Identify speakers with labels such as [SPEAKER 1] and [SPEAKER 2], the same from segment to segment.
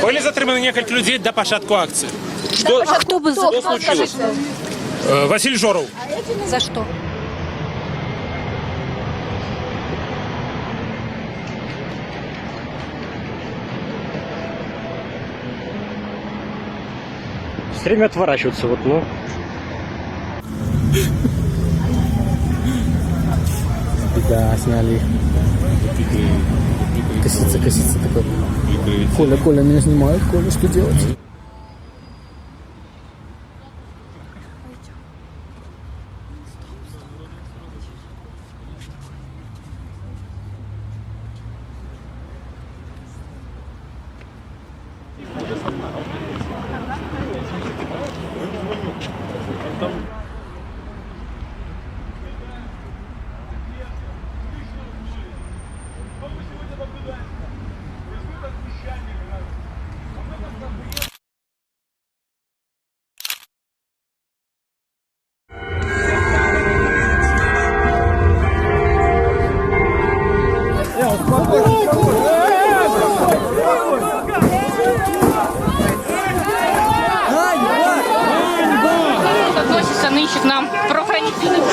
[SPEAKER 1] Были затриманы несколько людей до початку акции.
[SPEAKER 2] Кто бы
[SPEAKER 1] Что случилось? Василий Жоров.
[SPEAKER 2] За что?
[SPEAKER 3] Все время отворачиваться, вот, ну. Да, сняли их. Косится такой. Коля, меня снимают. Коля, что делать?
[SPEAKER 4] Относится нынче к нам правоохранительных.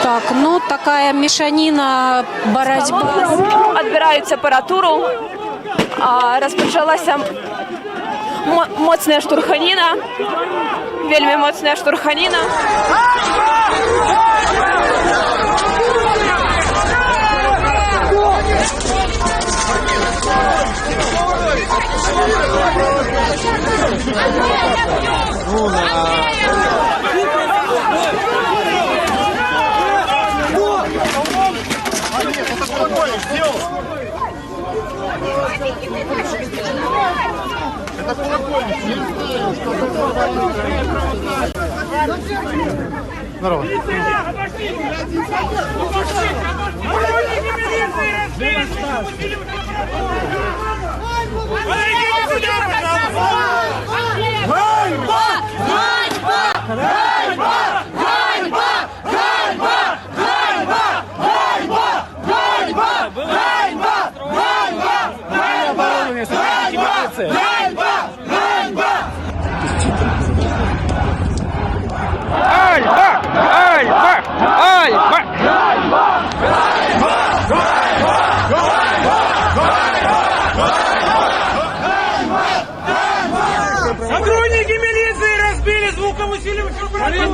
[SPEAKER 2] Так, ну такая мешанина, боротьба.
[SPEAKER 5] Адбирають апаратуру, розпочалася моцна штурханіна, вельми моцна штурханіна.
[SPEAKER 6] Здорово.
[SPEAKER 1] Сотрудники милиции разбили звукоусиливающую аппаратуру.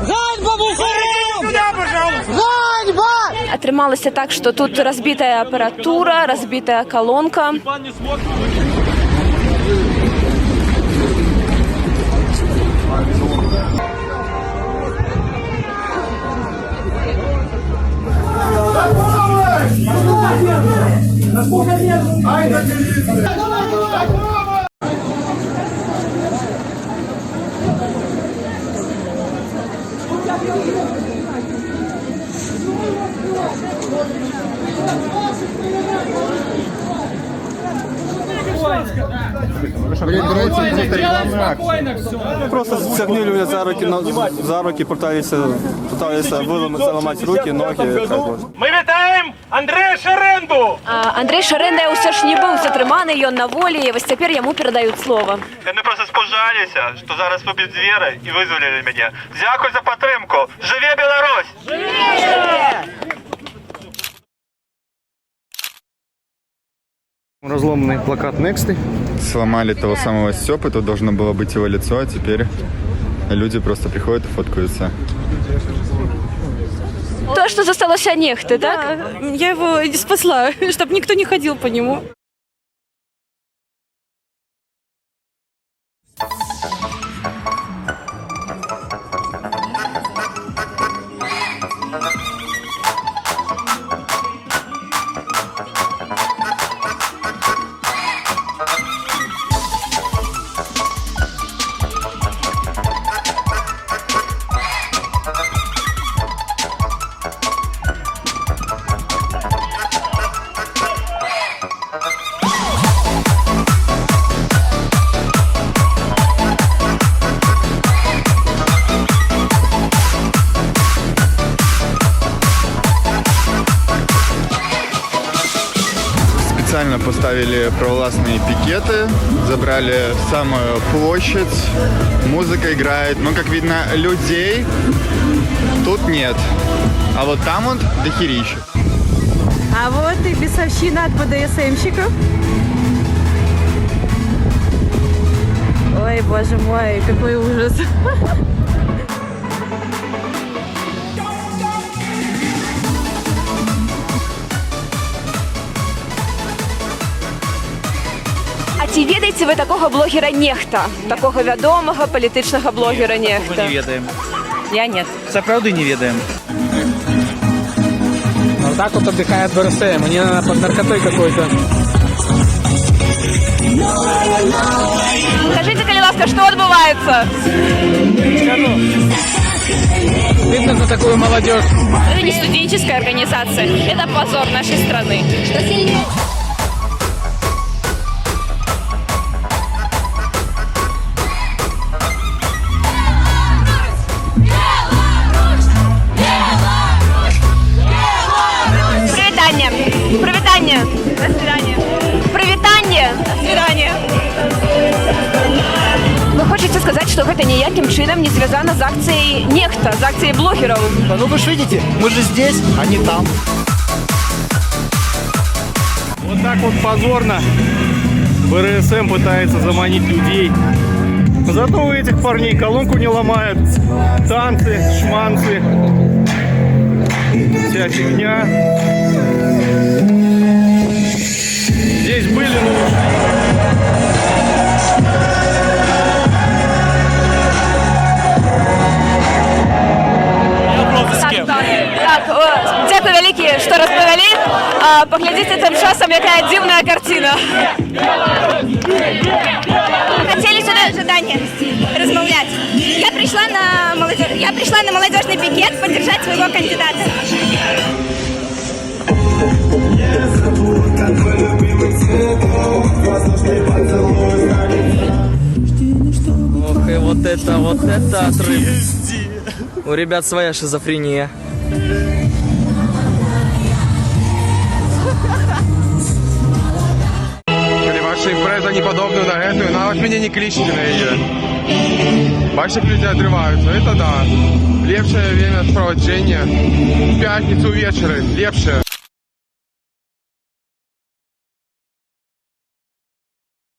[SPEAKER 1] Ганьба, Бухаров! Сюда, пожалуйста! Ганьба!
[SPEAKER 5] Отрималося так, що тут розбита апаратура, розбита колонка.
[SPEAKER 6] Просто стягнули меня за руки, пытались заломать руки, ноги.
[SPEAKER 1] Ми вітаємо Андрея Шеренду!
[SPEAKER 5] Андрей Шеренда усе ж не був затриманий, він на волі, і ось тепер йому передають слово.
[SPEAKER 7] Вони просто спожалися, що зараз побід звіра і визволили мене. Дякую за підтримку. Живе Білорусь!
[SPEAKER 6] Разломанный плакат Nexty.
[SPEAKER 8] Сломали того самого Степы, тут должно было быть его лицо, а теперь люди просто приходят и фоткаются.
[SPEAKER 5] То, що зосталося нехти, так?
[SPEAKER 2] Я его спасла, чтобы никто не ходил по нему.
[SPEAKER 8] специально поставили провластные пикеты, забрали самую площадь, музыка играет, но, как видно, людей тут нет. А вот там вот дохерища.
[SPEAKER 2] А вот и бесовщина от БДСМщиков. Ой, боже мой, какой ужас.
[SPEAKER 5] А ці ведаеце ви такого блогера Нехта? Такого вядомага палітычнага блогера Нехта?
[SPEAKER 1] Не ведаем.
[SPEAKER 2] Я нет.
[SPEAKER 1] Сапраўды не ведаем.
[SPEAKER 3] Вот так вот отдыхает БРСМ. Они, наверное, под наркотой какой-то.
[SPEAKER 5] Скажите, калі ласка, что отбывается?
[SPEAKER 3] Скажу. Видно за такую молодежь.
[SPEAKER 4] Это не студенческая организация, это позор нашей страны.
[SPEAKER 5] Привитание. Привитание. До свидания. Привитание. До свидания. Вы хочете сказать, что это ніяким чином не звязано з акцією Нехта, з акцією блогерів?
[SPEAKER 9] Да ну вы ж видите, мы же здесь, а не там.
[SPEAKER 1] Вот так вот позорно БРСМ пытается заманить людей. Зато у этих парней колонку не ломают. Танцы, шманцы, вся фигня. Здесь были,
[SPEAKER 5] Дякую велике, що розповіли. Поглядите тим часом, яка дивна картина.
[SPEAKER 10] Хотели сюда задание размовлять. Я пришла на молодежный пикет поддержать своего кандидата.
[SPEAKER 9] Ох, и вот это отрыв. У ребят своя шизофрения.
[SPEAKER 11] Ваша імпреза не подобна на эту, на вас меня не кличите на ее. Ваши люди отрываются, это да. Лепшее время проводжения. В пятницу вечером, лепшее.